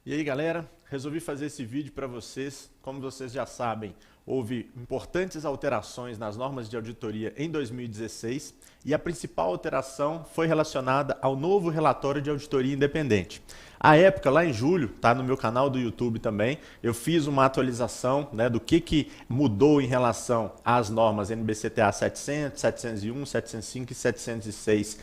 E aí, galera, resolvi fazer esse vídeo para vocês. Como vocês já sabem, houve importantes alterações nas normas de auditoria em 2016 e a principal alteração foi relacionada ao novo relatório de auditoria independente. À época, lá em julho, tá no meu canal do YouTube também, eu fiz uma atualização, né, do que mudou em relação às normas NBCTA 700, 701, 705 e 706,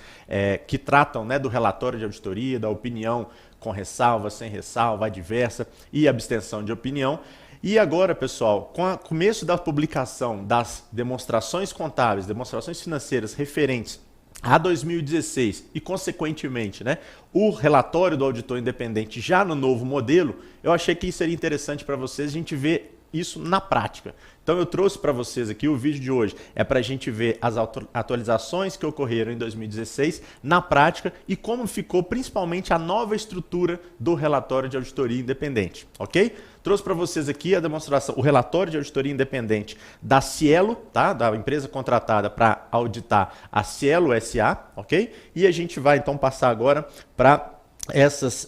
que tratam, né, do relatório de auditoria, da opinião com ressalva, sem ressalva, adversa e abstenção de opinião. E agora, pessoal, com o começo da publicação das demonstrações contábeis, demonstrações financeiras referentes a 2016 e, consequentemente, né, o relatório do auditor independente já no novo modelo, eu achei que seria interessante para vocês a gente ver isso na prática. Então eu trouxe para vocês aqui, o vídeo de hoje é para a gente ver as atualizações que ocorreram em 2016 na prática e como ficou principalmente a nova estrutura do relatório de auditoria independente, ok? Trouxe para vocês aqui a demonstração, o relatório de auditoria independente da Cielo, tá? Da empresa contratada para auditar a Cielo SA, ok? E a gente vai então passar agora para essas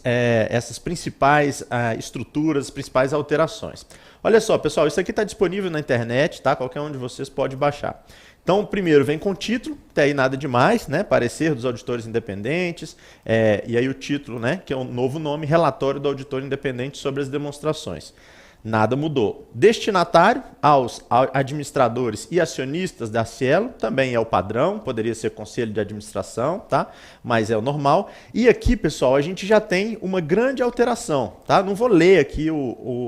principais estruturas, principais alterações. Olha só, pessoal, isso aqui está disponível na internet, tá? Qualquer um de vocês pode baixar. Então, primeiro vem com o título, até aí nada demais, né? Parecer dos auditores independentes, e aí o título, né? Que é um novo nome, Relatório do Auditor Independente sobre as Demonstrações. Nada mudou. Destinatário aos administradores e acionistas da Cielo, também é o padrão, poderia ser conselho de administração, tá? Mas é o normal. E aqui, pessoal, a gente já tem uma grande alteração, tá? Não vou ler aqui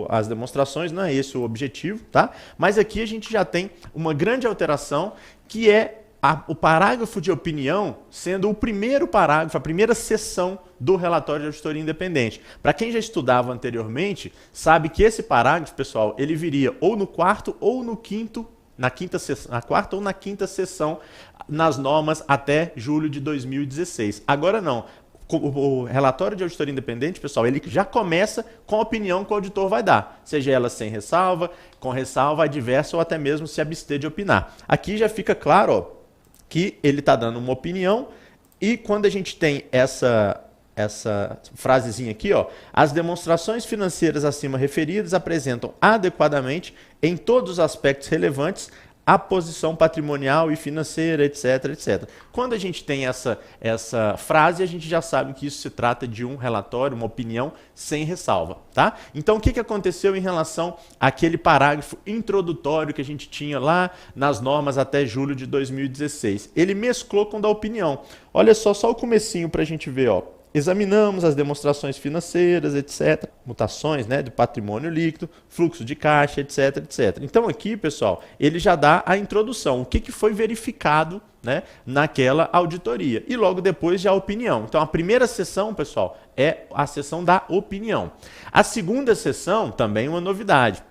as demonstrações, não é esse o objetivo, tá? Mas aqui a gente já tem uma grande alteração que é o parágrafo de opinião sendo o primeiro parágrafo, a primeira seção do relatório de auditoria independente. Para quem já estudava anteriormente, sabe que esse parágrafo, pessoal, ele viria ou no quarto ou no quinto, na quarta ou na quinta seção nas normas até julho de 2016. Agora não. O relatório de auditoria independente, pessoal, ele já começa com a opinião que o auditor vai dar, seja ela sem ressalva, com ressalva, adversa ou até mesmo se abster de opinar. Aqui já fica claro, ó, que ele está dando uma opinião e quando a gente tem essa frasezinha aqui, ó, as demonstrações financeiras acima referidas apresentam adequadamente em todos os aspectos relevantes a posição patrimonial e financeira, etc, etc. Quando a gente tem essa frase, a gente já sabe que isso se trata de um relatório, uma opinião sem ressalva, tá? Então, o que aconteceu em relação àquele parágrafo introdutório que a gente tinha lá nas normas até julho de 2016? Ele mesclou com o da opinião. Olha só o comecinho para a gente ver, ó. Examinamos as demonstrações financeiras, etc. Mutações, né, do patrimônio líquido, fluxo de caixa, etc, etc. Então aqui, pessoal, ele já dá a introdução, o que foi verificado, né, naquela auditoria. E logo depois já a opinião. Então a primeira sessão, pessoal, é a sessão da opinião. A segunda sessão, também uma novidade.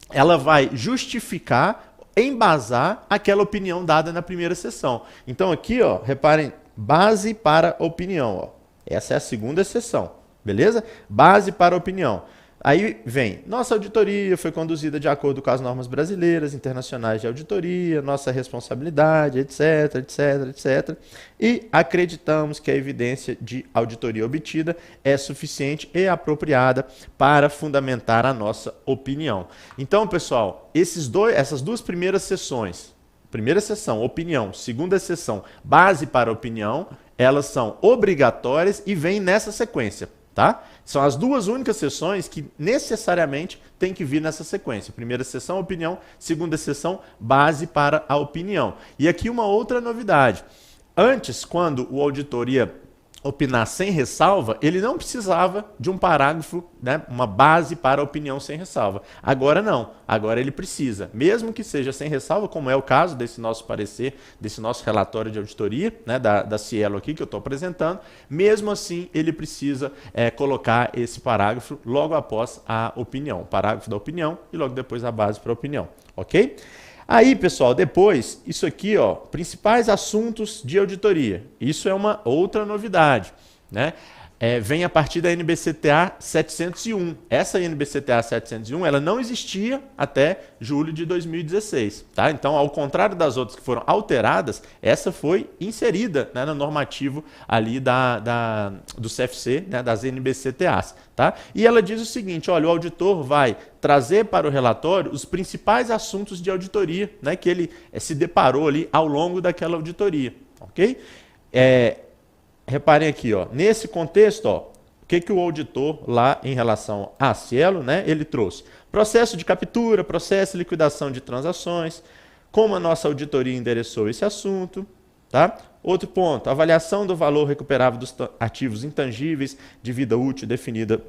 Ela vai justificar, embasar aquela opinião dada na primeira sessão. Então aqui, ó, reparem, base para opinião, ó. Essa é a segunda sessão, beleza? Base para opinião. Aí vem, nossa auditoria foi conduzida de acordo com as normas brasileiras, internacionais de auditoria, nossa responsabilidade, etc, etc, etc. E acreditamos que a evidência de auditoria obtida é suficiente e apropriada para fundamentar a nossa opinião. Então, pessoal, essas duas primeiras sessões, primeira sessão, opinião, segunda sessão, base para opinião, elas são obrigatórias e vêm nessa sequência, tá? São as duas únicas sessões que necessariamente tem que vir nessa sequência. Primeira sessão, opinião, segunda sessão, base para a opinião. E aqui uma outra novidade. Antes, quando o auditor ia opinar sem ressalva, ele não precisava de um parágrafo, né, uma base para a opinião sem ressalva. Agora não, agora ele precisa, mesmo que seja sem ressalva, como é o caso desse nosso parecer, desse nosso relatório de auditoria, né, da Cielo aqui que eu estou apresentando, mesmo assim ele precisa colocar esse parágrafo logo após a opinião, o parágrafo da opinião e logo depois a base para a opinião, ok? Aí, pessoal, depois, isso aqui, ó, principais assuntos de auditoria. Isso é uma outra novidade, né? vem a partir da NBCTA 701. Essa NBCTA 701 ela não existia até julho de 2016. Tá? Então, ao contrário das outras que foram alteradas, essa foi inserida, né, no normativo ali do CFC, né, das NBCTAs. Tá? E ela diz o seguinte, olha, o auditor vai trazer para o relatório os principais assuntos de auditoria, né, que ele se deparou ali ao longo daquela auditoria. Ok? Reparem aqui, ó, nesse contexto, ó, o que o auditor lá em relação à Cielo, né, ele trouxe? Processo de captura, processo de liquidação de transações, como a nossa auditoria endereçou esse assunto. Tá? Outro ponto, avaliação do valor recuperável dos ativos intangíveis de vida útil definida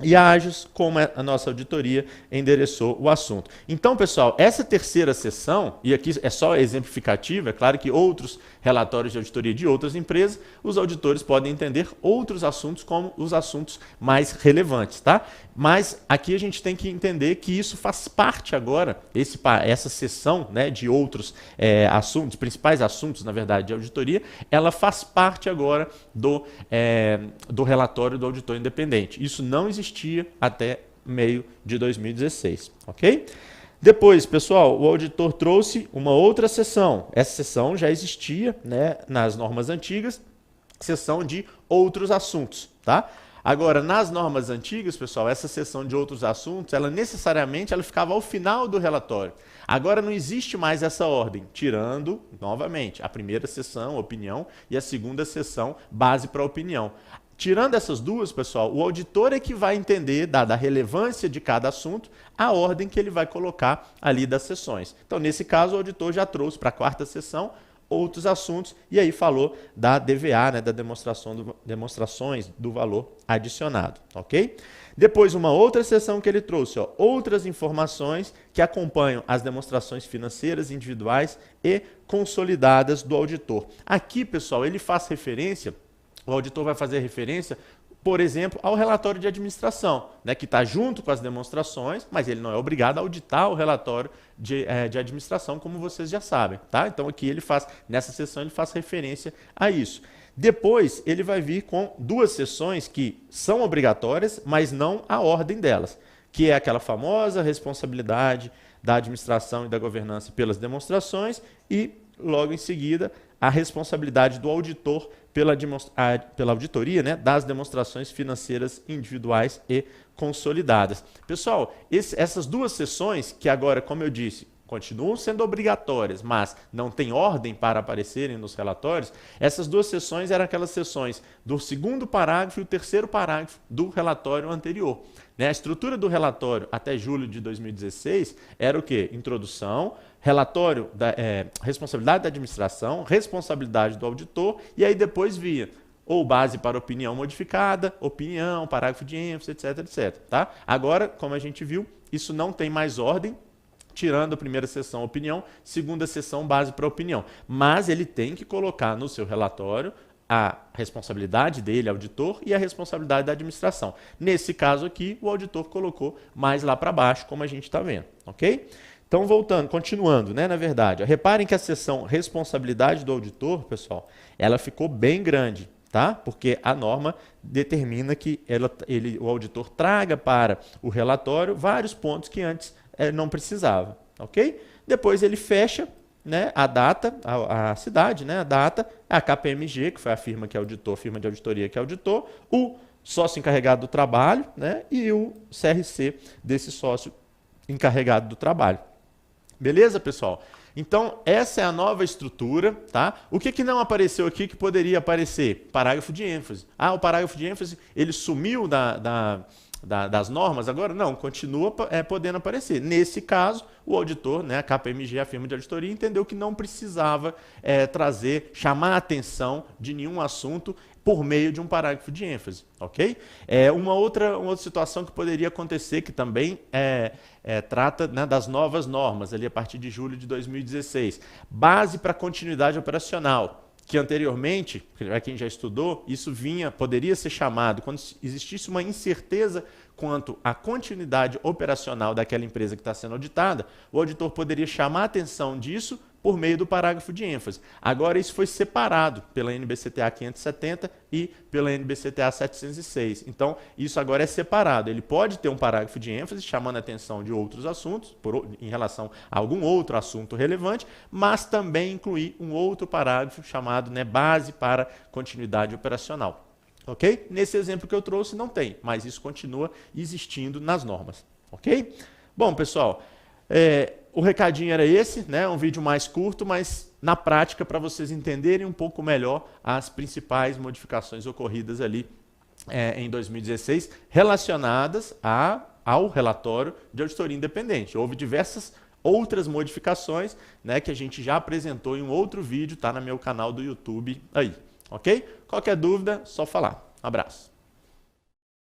e ágeis, como a nossa auditoria endereçou o assunto. Então, pessoal, essa terceira sessão, e aqui é só exemplificativa, é claro que outros relatórios de auditoria de outras empresas, os auditores podem entender outros assuntos como os assuntos mais relevantes, tá? Mas aqui a gente tem que entender que isso faz parte agora, essa sessão, né, de outros assuntos, principais assuntos, na verdade, de auditoria, ela faz parte agora do relatório do auditor independente. Isso não existia até meio de 2016, ok? Depois, pessoal, o auditor trouxe uma outra seção. Essa seção já existia, né, nas normas antigas, seção de outros assuntos, tá? Agora, nas normas antigas, pessoal, essa seção de outros assuntos, ela necessariamente ficava ao final do relatório. Agora não existe mais essa ordem, tirando, novamente, a primeira seção, opinião, e a segunda seção, base para opinião. Tirando essas duas, pessoal, o auditor é que vai entender, dada a relevância de cada assunto, a ordem que ele vai colocar ali das sessões. Então, nesse caso, o auditor já trouxe para a quarta sessão outros assuntos e aí falou da DVA, né, da demonstrações do valor adicionado, ok? Depois, uma outra seção que ele trouxe, ó, outras informações que acompanham as demonstrações financeiras individuais e consolidadas do auditor. Aqui, pessoal, ele faz referência. O auditor vai fazer referência, por exemplo, ao relatório de administração, né, que está junto com as demonstrações, mas ele não é obrigado a auditar o relatório de administração, como vocês já sabem. Tá? Então, aqui nessa sessão, ele faz referência a isso. Depois, ele vai vir com duas sessões que são obrigatórias, mas não a ordem delas, que é aquela famosa responsabilidade da administração e da governança pelas demonstrações e, logo em seguida, a responsabilidade do auditor pela auditoria, né, das demonstrações financeiras individuais e consolidadas. Pessoal, essas duas sessões, que agora, como eu disse, continuam sendo obrigatórias, mas não tem ordem para aparecerem nos relatórios, essas duas sessões eram aquelas sessões do segundo parágrafo e o terceiro parágrafo do relatório anterior. Né? A estrutura do relatório até julho de 2016 era o quê? Introdução, relatório da responsabilidade da administração, responsabilidade do auditor, e aí depois via ou base para opinião modificada, opinião, parágrafo de ênfase, etc, etc. Tá? Agora, como a gente viu, isso não tem mais ordem, tirando a primeira sessão opinião, segunda sessão base para opinião. Mas ele tem que colocar no seu relatório a responsabilidade dele, auditor, e a responsabilidade da administração. Nesse caso aqui, o auditor colocou mais lá para baixo, como a gente está vendo, ok? Então, continuando, né, na verdade, reparem que a seção responsabilidade do auditor, pessoal, ela ficou bem grande, tá? Porque a norma determina que o auditor traga para o relatório vários pontos que antes não precisava, ok? Depois ele fecha, né, a data, a cidade, né, a data, a KPMG, que foi a firma que auditou, a firma de auditoria que auditou, o sócio encarregado do trabalho, né, e o CRC desse sócio encarregado do trabalho. Beleza, pessoal? Então, essa é a nova estrutura, tá? O que não apareceu aqui que poderia aparecer? Parágrafo de ênfase. Ah, o parágrafo de ênfase, ele sumiu das normas agora? Não, continua podendo aparecer. Nesse caso, o auditor, né, a KPMG, a firma de auditoria, entendeu que não precisava chamar a atenção de nenhum assunto por meio de um parágrafo de ênfase, ok? Uma outra situação que poderia acontecer, que também trata, né, das novas normas, ali a partir de julho de 2016. Base para continuidade operacional, que anteriormente, para quem já estudou, isso poderia ser chamado, quando existisse uma incerteza quanto à continuidade operacional daquela empresa que está sendo auditada, o auditor poderia chamar a atenção disso por meio do parágrafo de ênfase. Agora isso foi separado pela NBCTA 570 e pela NBCTA 706. Então isso agora é separado. Ele pode ter um parágrafo de ênfase chamando a atenção de outros assuntos, em relação a algum outro assunto relevante, mas também incluir um outro parágrafo chamado, né, base para continuidade operacional. Ok? Nesse exemplo que eu trouxe não tem, mas isso continua existindo nas normas. Ok? Bom, pessoal, o recadinho era esse, né? Um vídeo mais curto, mas na prática para vocês entenderem um pouco melhor as principais modificações ocorridas ali em 2016 relacionadas ao relatório de auditoria independente. Houve diversas outras modificações, né, que a gente já apresentou em um outro vídeo, tá no meu canal do YouTube aí, ok? Qualquer dúvida, só falar. Abraço.